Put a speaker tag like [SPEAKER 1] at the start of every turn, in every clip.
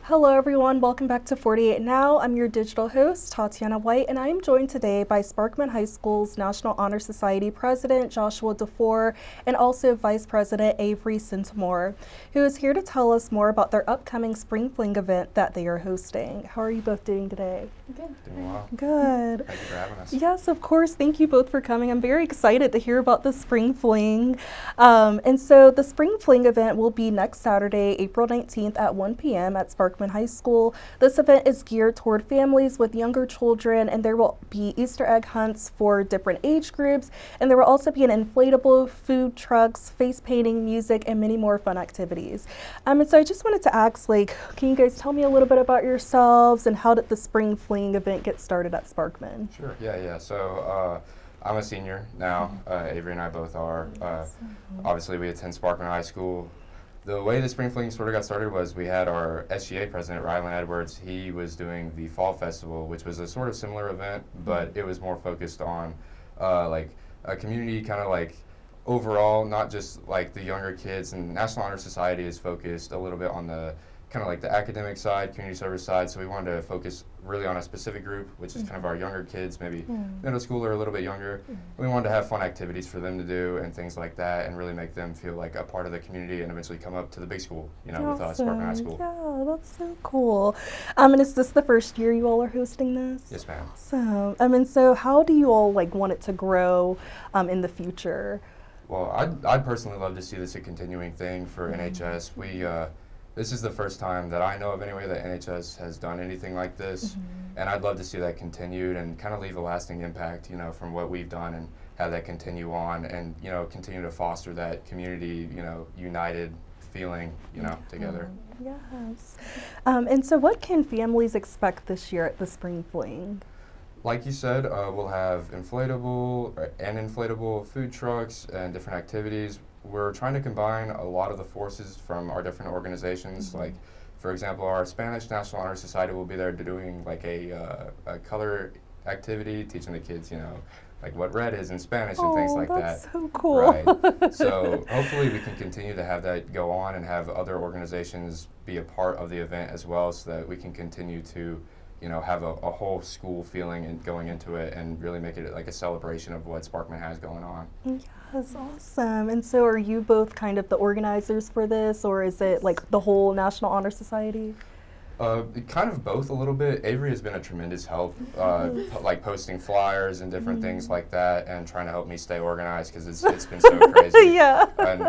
[SPEAKER 1] Hello everyone, welcome back to 48 Now. I'm your digital host, Tatiana White, and I am joined today by Sparkman High School's National Honor Society President, Joshua DeFour, and also Vice President Avery Centamore, who is here to tell us more about their upcoming Spring Fling event that they are hosting. How are you both doing today?
[SPEAKER 2] Good.
[SPEAKER 3] Doing well.
[SPEAKER 1] Good.
[SPEAKER 3] Thank you for having us.
[SPEAKER 1] Yes, of course. Thank you both for coming. I'm very excited to hear about the Spring Fling. And so the Spring Fling event will be next Saturday, April 19th at 1 p.m. at Sparkman High School. This event is geared toward families with younger children, and there will be Easter egg hunts for different age groups, and there will also be an inflatable, food trucks, face painting, music, and many more fun activities. And so I just wanted to ask, can you guys tell me a little bit about yourselves and how did the Spring Fling event get started at Sparkman?
[SPEAKER 3] Sure. Yeah. So I'm a senior now. Avery and I both are. Obviously, we attend Sparkman High School. The way the Spring Fling sort of got started was we had our SGA president, Rylan Edwards. He was doing the Fall Festival, which was a sort of similar event, but it was more focused on like a community kind of like overall, not just like the younger kids. And National Honor Society is focused a little bit on the kind of like the academic side, community service side. So we wanted to focus really on a specific group, which is kind of our younger kids, maybe middle school or a little bit younger. We wanted to have fun activities for them to do and things like that, and really make them feel like a part of the community and eventually come up to the big school, with Sparkman High School.
[SPEAKER 1] Yeah, that's so cool. And is this the first year you all are hosting this?
[SPEAKER 3] Yes, ma'am.
[SPEAKER 1] Awesome. And so how do you all want it to grow in the future?
[SPEAKER 3] Well, I'd personally love to see this a continuing thing for NHS. This is the first time that I know of anyway that NHS has done anything like this, and I'd love to see that continued and kind of leave a lasting impact, from what we've done, and have that continue on, and continue to foster that community, united feeling, together.
[SPEAKER 1] Yes. And so what can families expect this year at the Spring Fling?
[SPEAKER 3] Like you said, we'll have inflatable food trucks and different activities. We're trying to combine a lot of the forces from our different organizations. Like, for example, our Spanish National Honor Society will be there doing like a color activity, teaching the kids, like what red is in Spanish and things like
[SPEAKER 1] that's
[SPEAKER 3] that.
[SPEAKER 1] So cool.
[SPEAKER 3] Right. So hopefully we can continue to have that go on and have other organizations be a part of the event as well, so that we can continue to have a whole school feeling and going into it, and really make it like a celebration of what Sparkman has going on.
[SPEAKER 1] Yes, awesome. And so are you both kind of the organizers for this, or is it like the whole National Honor Society?
[SPEAKER 3] Kind of both a little bit. Avery has been a tremendous help, like posting flyers and different things like that, and trying to help me stay organized, because it's been so crazy.
[SPEAKER 1] Yeah.
[SPEAKER 3] And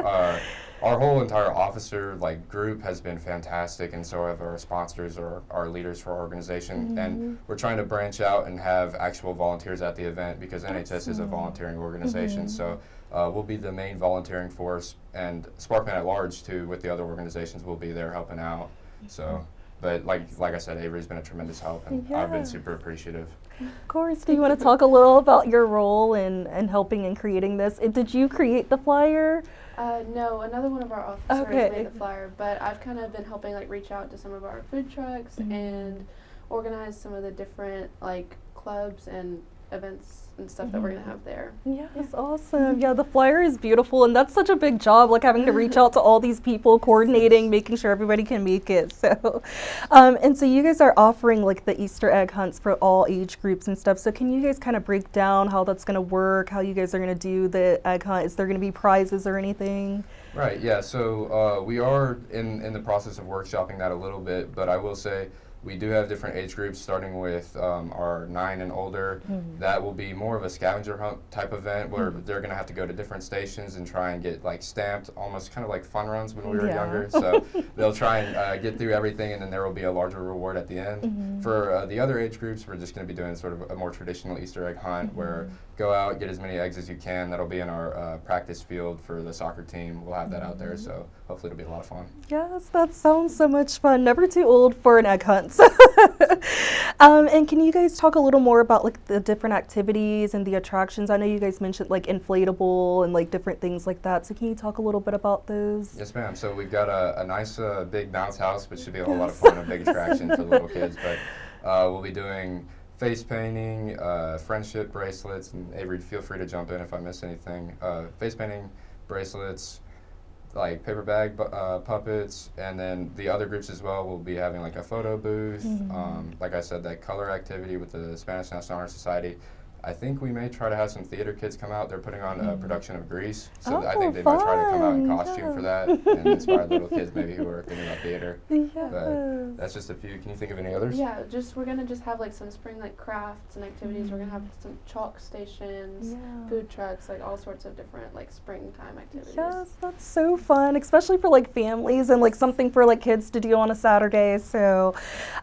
[SPEAKER 3] our whole entire officer group has been fantastic, and so have our sponsors or our leaders for our organization. And we're trying to branch out and have actual volunteers at the event, because NHS is a volunteering organization. So we'll be the main volunteering force, and Sparkman at large too, with the other organizations, will be there helping out. So. But like I said, Avery's been a tremendous help, and I've been super appreciative.
[SPEAKER 1] Of course. Do you want to talk a little about your role in helping in creating this? Did you create the flyer?
[SPEAKER 2] No, another one of our officers made the flyer, but I've kind of been helping reach out to some of our food trucks and organize some of the different clubs and events and stuff that we're going to have there.
[SPEAKER 1] Yes, awesome. Yeah, the flyer is beautiful, and that's such a big job, having to reach out to all these people, coordinating, making sure everybody can make it. So, and so you guys are offering the Easter egg hunts for all age groups and stuff. So can you guys kind of break down how that's going to work, how you guys are going to do the egg hunt? Is there going to be prizes or anything?
[SPEAKER 3] Right, yeah, so we are in the process of workshopping that a little bit, but I will say we do have different age groups, starting with our 9 and older. That will be more of a scavenger hunt type event, where they're going to have to go to different stations and try and get stamped, almost kind of like fun runs when we were younger. So they'll try and get through everything, and then there will be a larger reward at the end. For the other age groups, we're just going to be doing sort of a more traditional Easter egg hunt, where go out, get as many eggs as you can. That'll be in our practice field for the soccer team. We'll have that out there, so hopefully it'll be a lot of fun.
[SPEAKER 1] Yes, that sounds so much fun. Never too old for an egg hunt. And can you guys talk a little more about the different activities and the attractions? I know you guys mentioned inflatable and different things like that. So can you talk a little bit about those?
[SPEAKER 3] Yes, ma'am. So we've got a nice big bounce house, which should be a whole lot of fun, a big attraction for the little kids. But we'll be doing face painting, friendship bracelets, and Avery, feel free to jump in if I miss anything. Face painting, bracelets, like paper bag puppets, and then the other groups as well will be having like a photo booth. Like I said, that color activity with the Spanish National Honor Society. I think we may try to have some theater kids come out. They're putting on a production of Grease, so I think they might try to come out in costume for that and inspire little kids maybe who are thinking about theater. But that's just a few. Can you think of any others?
[SPEAKER 2] Yeah, we're gonna have like some spring like crafts and activities. We're gonna have some chalk stations, food trucks, like all sorts of different like springtime activities.
[SPEAKER 1] Yes, that's so fun, especially for like families and like something for like kids to do on a Saturday. So,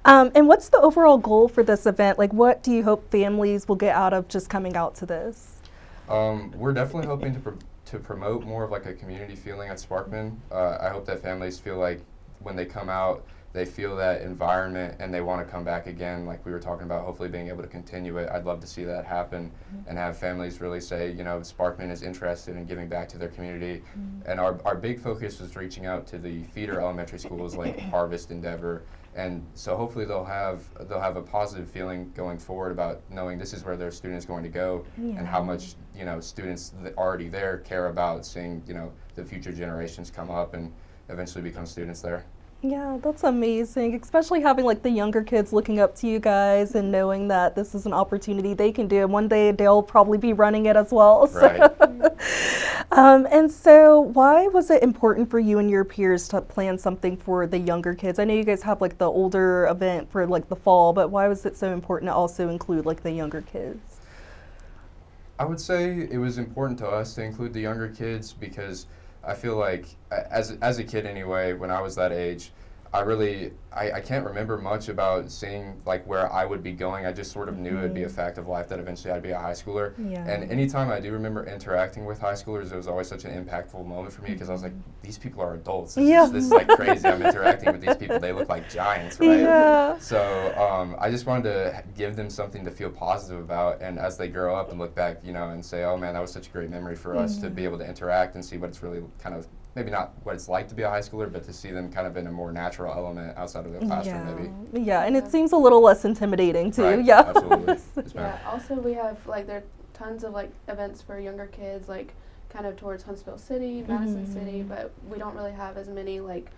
[SPEAKER 1] and what's the overall goal for this event? Like, what do you hope families will get out of just coming out to this?
[SPEAKER 3] We're definitely hoping to promote more of like a community feeling at Sparkman. I hope that families feel like when they come out, they feel that environment and they want to come back again, like we were talking about, hopefully being able to continue it. I'd love to see that happen and have families really say, you know, Sparkman is interested in giving back to their community. And our big focus is reaching out to the feeder elementary schools like Harvest, Endeavor, and so hopefully they'll have a positive feeling going forward about knowing this is where their student is going to go and how much, you know, students that already there care about seeing, you know, the future generations come up and eventually become students there.
[SPEAKER 1] Yeah, that's amazing, especially having like the younger kids looking up to you guys and knowing that this is an opportunity they can do, and one day they'll probably be running it as well.
[SPEAKER 3] Right.
[SPEAKER 1] And so why was it important for you and your peers to plan something for the younger kids? I know you guys have like the older event for like the fall, but why was it so important to also include like the younger kids?
[SPEAKER 3] I would say it was important to us to include the younger kids because I feel like, as a kid anyway, when I was that age, I can't remember much about seeing like where I would be going. I just sort of knew it'd be a fact of life that eventually I'd be a high schooler. And anytime I do remember interacting with high schoolers, it was always such an impactful moment for me because I was like, these people are adults. This is like crazy. I'm interacting with these people. They look like giants, right? So I just wanted to give them something to feel positive about. And as they grow up and look back, you know, and say, oh man, that was such a great memory for us to be able to interact and see what it's really kind of, maybe not what it's like to be a high schooler, but to see them kind of in a more natural element outside of their classroom, maybe.
[SPEAKER 1] Yeah, and it seems a little less intimidating too.
[SPEAKER 3] Right.
[SPEAKER 1] Yeah,
[SPEAKER 3] absolutely.
[SPEAKER 2] Yeah. Also, we have like there are tons of like events for younger kids, like kind of towards Huntsville City, Madison City, but we don't really have as many like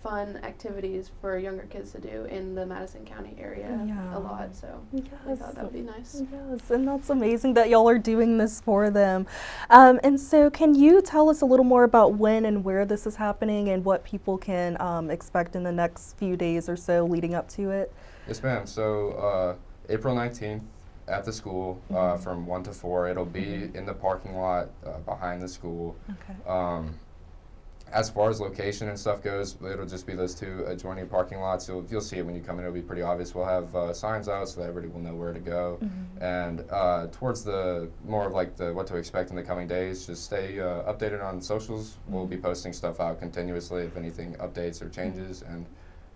[SPEAKER 2] fun activities for younger kids to do in the Madison County area a lot, so I thought that would be nice.
[SPEAKER 1] Yes, and that's amazing that y'all are doing this for them. And so can you tell us a little more about when and where this is happening and what people can expect in the next few days or so leading up to it?
[SPEAKER 3] Yes, ma'am. So April 19th at the school from 1 to 4. It'll be in the parking lot behind the school.
[SPEAKER 1] Okay.
[SPEAKER 3] As far as location and stuff goes, it'll just be those two adjoining parking lots. You'll see it when you come in. It'll be pretty obvious. We'll have signs out so that everybody will know where to go. And towards the more of like the what to expect in the coming days, just stay updated on socials. We'll be posting stuff out continuously if anything updates or changes. And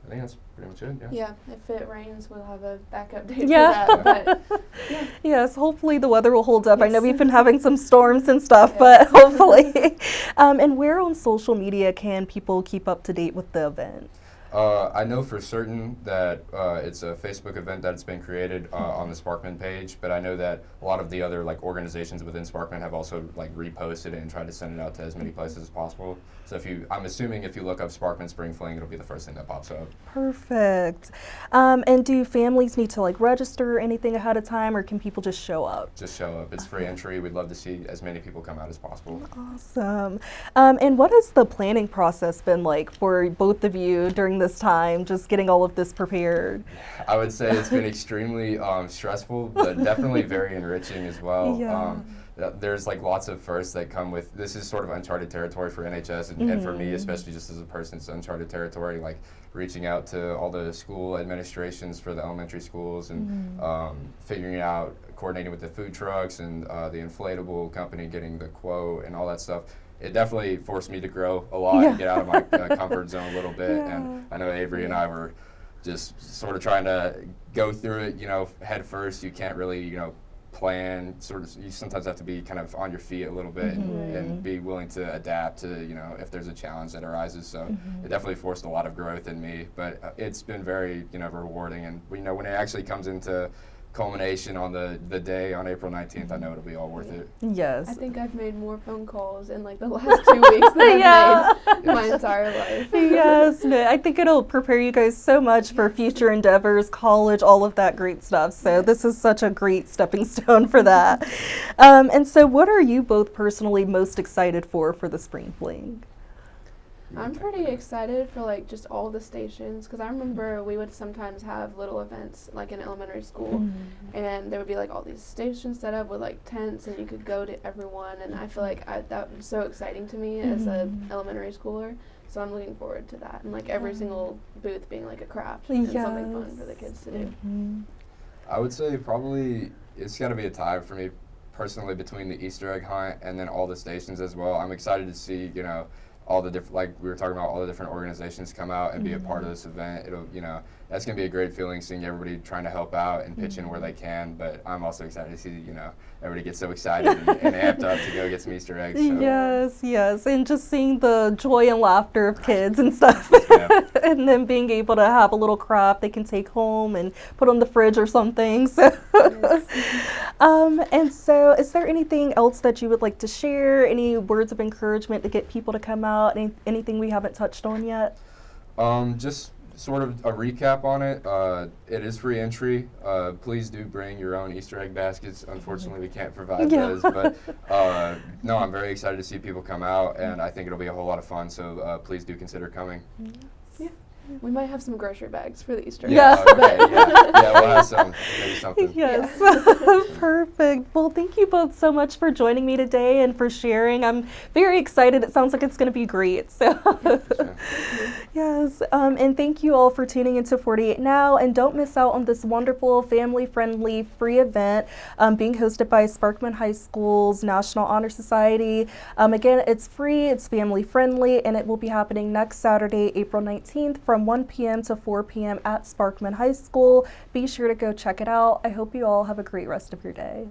[SPEAKER 3] I think that's pretty much it.
[SPEAKER 2] Yeah, if it rains, we'll have a backup date for that. But,
[SPEAKER 1] yes, hopefully the weather will hold up. I know we've been having some storms and stuff, but hopefully. And where on social media can people keep up to date with the event?
[SPEAKER 3] I know for certain that it's a Facebook event that's been created on the Sparkman page, but I know that a lot of the other like organizations within Sparkman have also like reposted it and tried to send it out to as many places as possible. So I'm assuming if you look up Sparkman Spring Fling, it'll be the first thing that pops up.
[SPEAKER 1] Perfect. And do families need to like register or anything ahead of time, or can people just show up?
[SPEAKER 3] Just show up. It's free entry. We'd love to see as many people come out as possible.
[SPEAKER 1] Awesome. And what has the planning process been like for both of you during this time, just getting all of this prepared?
[SPEAKER 3] I would say it's been extremely stressful, but definitely very enriching as well. There's like lots of firsts that come with, this is sort of uncharted territory for NHS and for me, especially just as a person, it's uncharted territory, like reaching out to all the school administrations for the elementary schools and figuring out, coordinating with the food trucks and the inflatable company, getting the quote and all that stuff. It definitely forced me to grow a lot and get out of my comfort zone a little bit. And I know Avery and I were just sort of trying to go through it, you know, head first. You can't really, you know, plan. Sort of, you sometimes have to be kind of on your feet a little bit and be willing to adapt to, you know, if there's a challenge that arises. So it definitely forced a lot of growth in me. But it's been very, you know, rewarding. And you know, when it actually comes into culmination on the day on April 19th, I know it'll be all worth it.
[SPEAKER 1] Yes.
[SPEAKER 2] I think I've made more phone calls in like the last 2 weeks than I've made my entire life.
[SPEAKER 1] Yes, no, I think it'll prepare you guys so much for future endeavors, college, all of that great stuff. So this is such a great stepping stone for that. And so what are you both personally most excited for the Spring Fling?
[SPEAKER 2] I'm pretty excited for like just all the stations, because I remember we would sometimes have little events like in elementary school, and there would be like all these stations set up with like tents, and you could go to everyone, and I feel like that was so exciting to me as an elementary schooler. So I'm looking forward to that, and like every single booth being like a craft and something fun for the kids to do.
[SPEAKER 3] I would say probably it's got to be a tie for me personally between the Easter egg hunt and then all the stations as well. I'm excited to see, you know, all the different, like we were talking about, all the different organizations come out and be a part of this event. It'll, you know, that's going to be a great feeling, seeing everybody trying to help out and pitch in where they can. But I'm also excited to see, you know, everybody get so excited and amped up to go get some Easter eggs. So.
[SPEAKER 1] Yes, yes. And just seeing the joy and laughter of kids and stuff. And then being able to have a little craft they can take home and put on the fridge or something. So. And so is there anything else that you would like to share? Any words of encouragement to get people to come out? Anything we haven't touched on yet?
[SPEAKER 3] Just sort of a recap on it. It is free entry. Please do bring your own Easter egg baskets. Unfortunately, we can't provide those, but no, I'm very excited to see people come out, and I think it'll be a whole lot of fun. So please do consider coming.
[SPEAKER 2] Yeah. We might have some grocery bags for the Easter eggs.
[SPEAKER 1] Yeah.
[SPEAKER 3] We'll have some, maybe something.
[SPEAKER 1] Yes. Perfect. Well, thank you both so much for joining me today and for sharing. I'm very excited. It sounds like it's going to be great. So, yes. And thank you all for tuning into 48 Now. And don't miss out on this wonderful, family-friendly, free event being hosted by Sparkman High School's National Honor Society. Again, it's free, it's family-friendly, and it will be happening next Saturday, April 19th from 1 p.m. to 4 p.m. at Sparkman High School. Be sure to go check it out. I hope you all have a great rest of your day.